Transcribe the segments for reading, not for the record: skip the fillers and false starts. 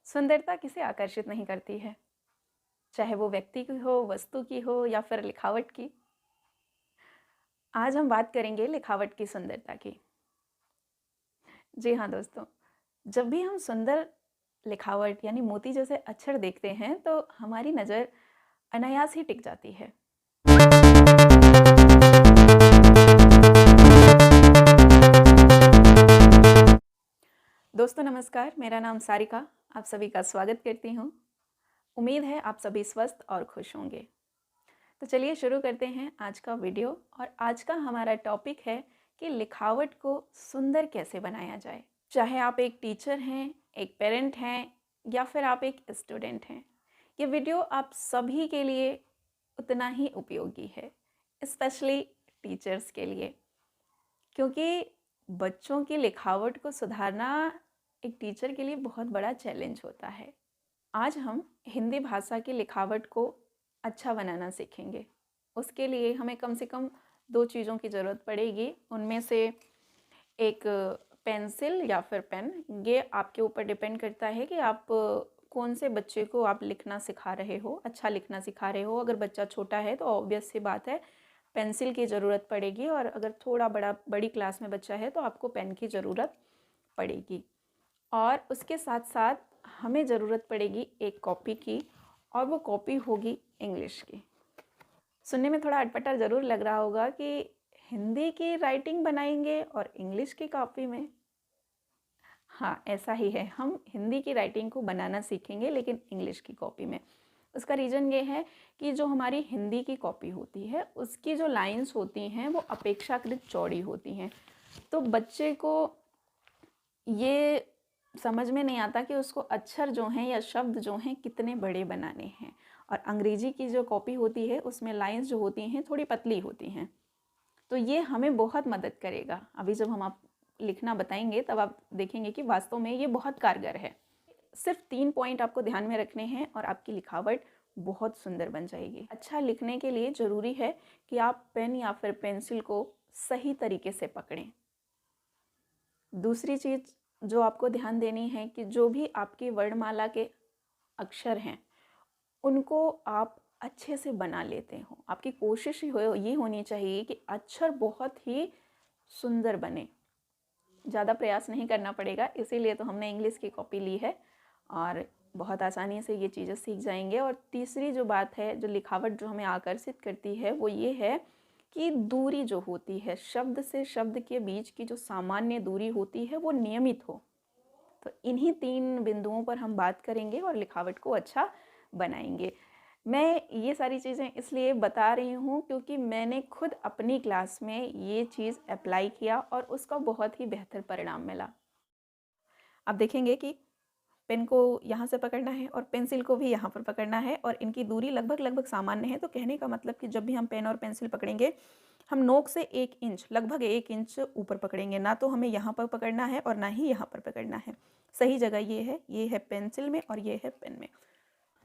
सुंदरता किसे आकर्षित नहीं करती है, चाहे वो व्यक्ति की हो, वस्तु की हो या फिर लिखावट की। आज हम बात करेंगे लिखावट की सुंदरता की। जी हाँ दोस्तों, जब भी हम सुंदर लिखावट यानी मोती जैसे अक्षर देखते हैं तो हमारी नज़र अनायास ही टिक जाती है। दोस्तों नमस्कार, मेरा नाम सारिका, आप सभी का स्वागत करती हूँ। उम्मीद है आप सभी स्वस्थ और खुश होंगे। तो चलिए शुरू करते हैं आज का वीडियो। और आज का हमारा टॉपिक है कि लिखावट को सुंदर कैसे बनाया जाए। चाहे आप एक टीचर हैं, एक पेरेंट हैं या फिर आप एक स्टूडेंट हैं, ये वीडियो आप सभी के लिए उतना ही उपयोगी है, स्पेशली टीचर्स के लिए, क्योंकि बच्चों की लिखावट को सुधारना एक टीचर के लिए बहुत बड़ा चैलेंज होता है। आज हम हिंदी भाषा की लिखावट को अच्छा बनाना सीखेंगे। उसके लिए हमें कम से कम 2 चीज़ों की ज़रूरत पड़ेगी। उनमें से एक पेंसिल या फिर पेन। ये आपके ऊपर डिपेंड करता है कि आप कौन से बच्चे को आप लिखना सिखा रहे हो, अच्छा लिखना सिखा रहे हो। अगर बच्चा छोटा है तो ऑब्वियस सी बात है पेंसिल की ज़रूरत पड़ेगी, और अगर थोड़ा बड़ी क्लास में बच्चा है तो आपको पेन की ज़रूरत पड़ेगी। और उसके साथ साथ हमें ज़रूरत पड़ेगी एक कॉपी की, और वो कॉपी होगी इंग्लिश की। सुनने में थोड़ा अटपटा ज़रूर लग रहा होगा कि हिंदी की राइटिंग बनाएंगे और इंग्लिश की कॉपी में। हाँ, ऐसा ही है, हम हिंदी की राइटिंग को बनाना सीखेंगे लेकिन इंग्लिश की कॉपी में। उसका रीज़न ये है कि जो हमारी हिंदी की कॉपी होती है उसकी जो लाइंस होती हैं वो अपेक्षाकृत चौड़ी होती हैं। तो बच्चे को ये समझ में नहीं आता कि उसको अक्षर जो हैं या शब्द जो हैं कितने बड़े बनाने हैं। और अंग्रेजी की जो कॉपी होती है उसमें लाइंस जो होती हैं थोड़ी पतली होती हैं। तो ये हमें बहुत मदद करेगा। अभी जब हम आप लिखना बताएंगे तब आप देखेंगे कि वास्तव में ये बहुत कारगर है। सिर्फ 3 पॉइंट आपको ध्यान में रखने हैं और आपकी लिखावट बहुत सुंदर बन जाएगी। अच्छा लिखने के लिए ज़रूरी है कि आप पेन या फिर पेंसिल को सही तरीके से पकड़ें। दूसरी चीज़ जो आपको ध्यान देनी है कि जो भी आपकी वर्णमाला के अक्षर हैं उनको आप अच्छे से बना लेते हो। आपकी कोशिश ये होनी चाहिए कि अक्षर बहुत ही सुंदर बने। ज़्यादा प्रयास नहीं करना पड़ेगा, इसीलिए तो हमने इंग्लिश की कॉपी ली है और बहुत आसानी से ये चीज़ें सीख जाएंगे। और तीसरी जो बात है, जो लिखावट जो हमें आकर्षित करती है, वो ये है कि दूरी जो होती है, शब्द से शब्द के बीच की जो सामान्य दूरी होती है वो नियमित हो। तो इन्हीं 3 बिंदुओं पर हम बात करेंगे और लिखावट को अच्छा बनाएंगे। मैं ये सारी चीज़ें इसलिए बता रही हूँ क्योंकि मैंने खुद अपनी क्लास में ये चीज़ अप्लाई किया और उसका बहुत ही बेहतर परिणाम मिला। आप देखेंगे कि पेन को यहाँ से पकड़ना है और पेंसिल को भी यहाँ पर पकड़ना है और इनकी दूरी लगभग सामान्य है। तो कहने का मतलब कि जब भी हम पेन और पेंसिल पकड़ेंगे हम नोक से 1 इंच, लगभग 1 इंच ऊपर पकड़ेंगे। ना तो हमें यहाँ पर पकड़ना है और ना ही यहाँ पर पकड़ना है। सही जगह ये है पेंसिल में और ये है पेन में।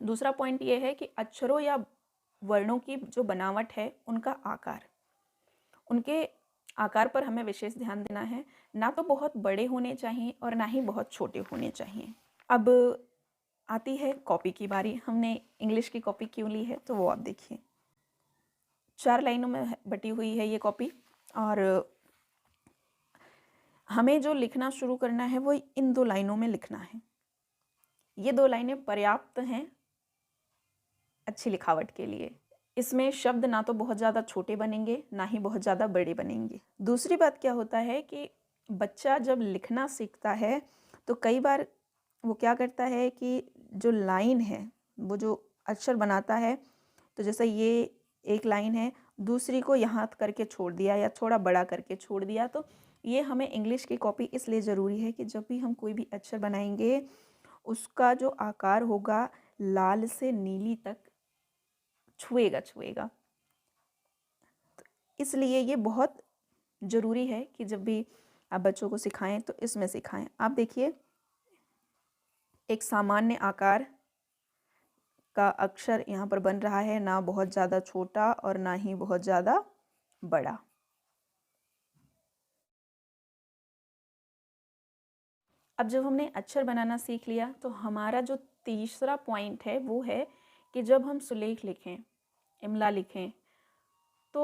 दूसरा पॉइंट ये है कि अक्षरों या वर्णों की जो बनावट है उनका आकार, उनके आकार पर हमें विशेष ध्यान देना है। ना तो बहुत बड़े होने चाहिए और ना ही बहुत छोटे होने चाहिए। अब आती है कॉपी की बारी। हमने इंग्लिश की कॉपी क्यों ली है तो वो आप देखिए। 4 लाइनों में बटी हुई है ये कॉपी और हमें जो लिखना शुरू करना है वो इन 2 लाइनों में लिखना है। ये 2 लाइनें पर्याप्त हैं अच्छी लिखावट के लिए। इसमें शब्द ना तो बहुत ज़्यादा छोटे बनेंगे ना ही बहुत ज़्यादा बड़े बनेंगे। दूसरी बात क्या होता है कि बच्चा जब लिखना सीखता है तो कई बार वो क्या करता है कि जो लाइन है, वो जो अक्षर बनाता है, तो जैसे ये एक लाइन है, दूसरी को यहाँ करके छोड़ दिया या थोड़ा बड़ा करके छोड़ दिया। तो ये हमें इंग्लिश की कॉपी इसलिए ज़रूरी है कि जब भी हम कोई भी अक्षर बनाएंगे उसका जो आकार होगा लाल से नीली तक छुएगा। तो इसलिए ये बहुत ज़रूरी है कि जब भी आप बच्चों को सिखाएं तो इसमें सिखाएं। आप देखिए, एक सामान्य आकार का अक्षर यहाँ पर बन रहा है, ना बहुत ज़्यादा छोटा और ना ही बहुत ज़्यादा बड़ा। अब जब हमने अक्षर बनाना सीख लिया तो हमारा जो तीसरा पॉइंट है वो है कि जब हम सुलेख लिखें, इमला लिखें, तो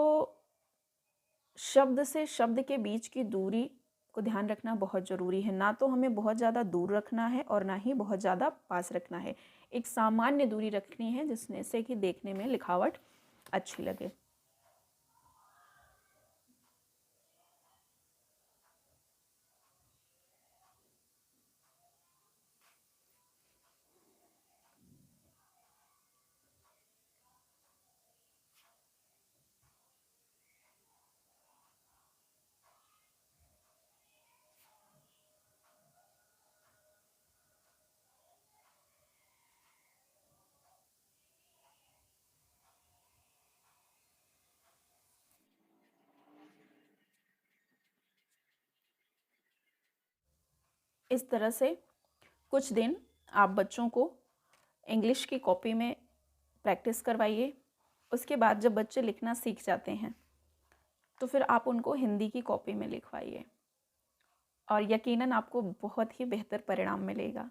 शब्द से शब्द के बीच की दूरी को ध्यान रखना बहुत ज़रूरी है। ना तो हमें बहुत ज़्यादा दूर रखना है और ना ही बहुत ज़्यादा पास रखना है। एक सामान्य दूरी रखनी है जिसने से कि देखने में लिखावट अच्छी लगे। इस तरह से कुछ दिन आप बच्चों को इंग्लिश की कॉपी में प्रैक्टिस करवाइए। उसके बाद जब बच्चे लिखना सीख जाते हैं तो फिर आप उनको हिंदी की कॉपी में लिखवाइए और यकीनन आपको बहुत ही बेहतर परिणाम मिलेगा।